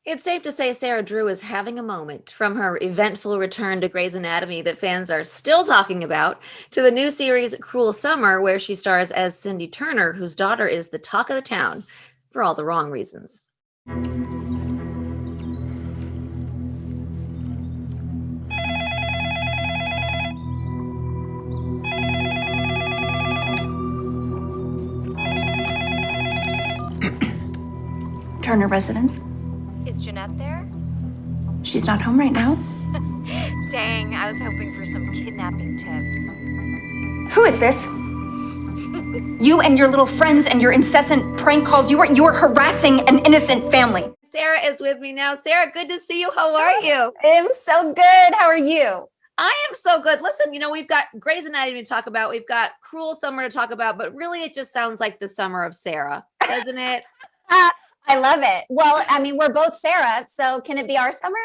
It's safe to say Sarah Drew is having a moment from her eventful return to Grey's Anatomy that fans are still talking about to the new series Cruel Summer, where she stars as Cindy Turner, whose daughter is the talk of the town for all the wrong reasons. Turner residence. Is Jeanette there? She's not home right now. Dang, I was hoping for some kidnapping tips. Who is this? You and your little friends and your incessant prank calls. You are harassing an innocent family. Sarah is with me now. Sarah, good to see you. How are you? I'm so good. How are you? I am so good. Listen, we've got Grey's Anatomy to talk about. We've got Cruel Summer to talk about, but really it just sounds like the summer of Sarah, doesn't it? I love it. Well, I mean, we're both Sarah, so can it be our summer?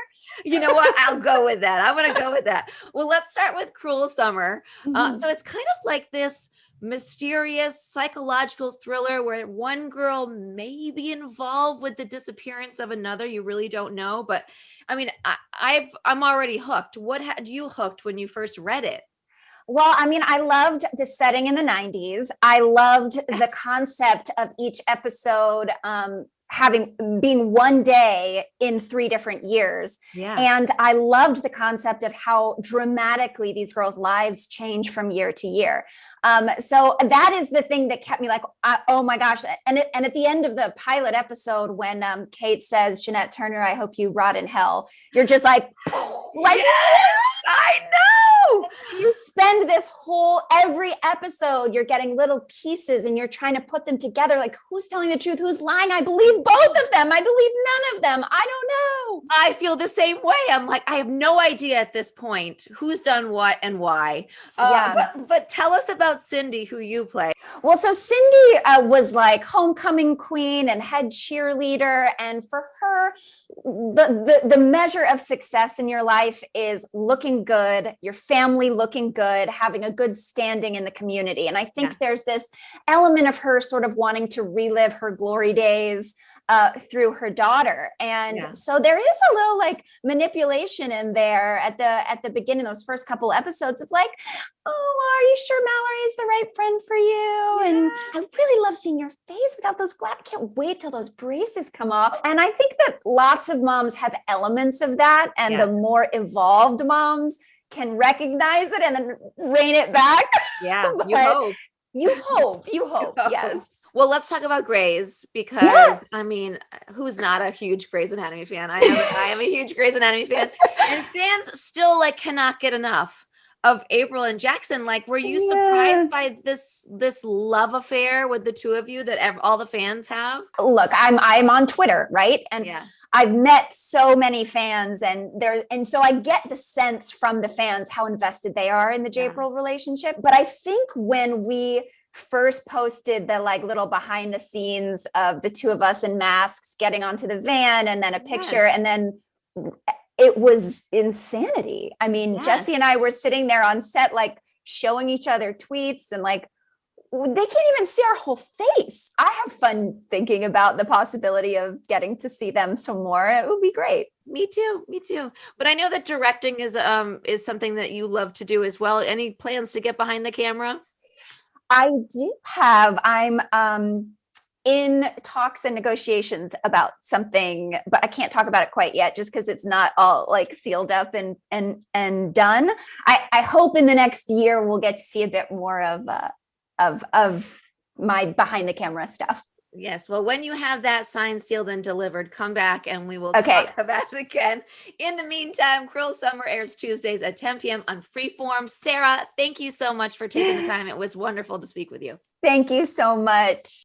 You know what? I'll go with that. I'm going to go with that. Well, let's start with Cruel Summer. So it's kind of like this mysterious psychological thriller where one girl may be involved with the disappearance of another. You really don't know, but I mean, I'm already hooked. What had you hooked when you first read it? Well, I mean, I loved the setting in the 90s. I loved the concept of each episode being one day in 3 different years. Yeah. And I loved the concept of how dramatically these girls' lives change from year to year. So that is the thing that kept me like, oh my gosh. And at the end of the pilot episode, when Kate says, Jeanette Turner, I hope you rot in hell, you're just like, yes, I know. You spend every episode, you're getting little pieces and you're trying to put them together. Like, who's telling the truth? Who's lying? I believe both of them. I believe none of them. I don't know. I feel the same way. I'm like, I have no idea at this point who's done what and why. But tell us about Cindy, who you play. Well, so Cindy was like homecoming queen and head cheerleader. And for her, the measure of success in your life is looking good, your family looking good, having a good standing in the community. And I think there's this element of her sort of wanting to relive her glory days through her daughter. And so there is a little like manipulation in there at the beginning, those first couple episodes of like, oh, are you sure Mallory's the right friend for you? Yeah. And I really love seeing your face without those I can't wait till those braces come off. And I think that lots of moms have elements of that. And the more evolved moms can recognize it and then rein it back. Yeah, you hope. You hope, yes. Well, let's talk about Grey's because I mean, who's not a huge Grey's Anatomy fan? I am a huge Grey's Anatomy fan, and fans still like cannot get enough of April and Jackson. Like, were you surprised by this love affair with the two of you that all the fans have? Look, I'm on Twitter, right? And I've met so many fans, and so I get the sense from the fans how invested they are in the April relationship. But I think when we first posted the like little behind the scenes of the two of us in masks getting onto the van and then a picture and then it was insanity. I mean, Jesse and I were sitting there on set, like showing each other tweets and like, they can't even see our whole face. I have fun thinking about the possibility of getting to see them some more. It would be great. Me too. But I know that directing is something that you love to do as well. Any plans to get behind the camera? I do have. I'm in talks and negotiations about something, but I can't talk about it quite yet just because it's not all like sealed up and done. I hope in the next year we'll get to see a bit more of my behind the camera stuff. Yes. Well, when you have that signed, sealed, and delivered, come back and we will talk about it again. In the meantime, Cruel Summer airs Tuesdays at 10 p.m. on Freeform. Sarah, thank you so much for taking the time. It was wonderful to speak with you. Thank you so much.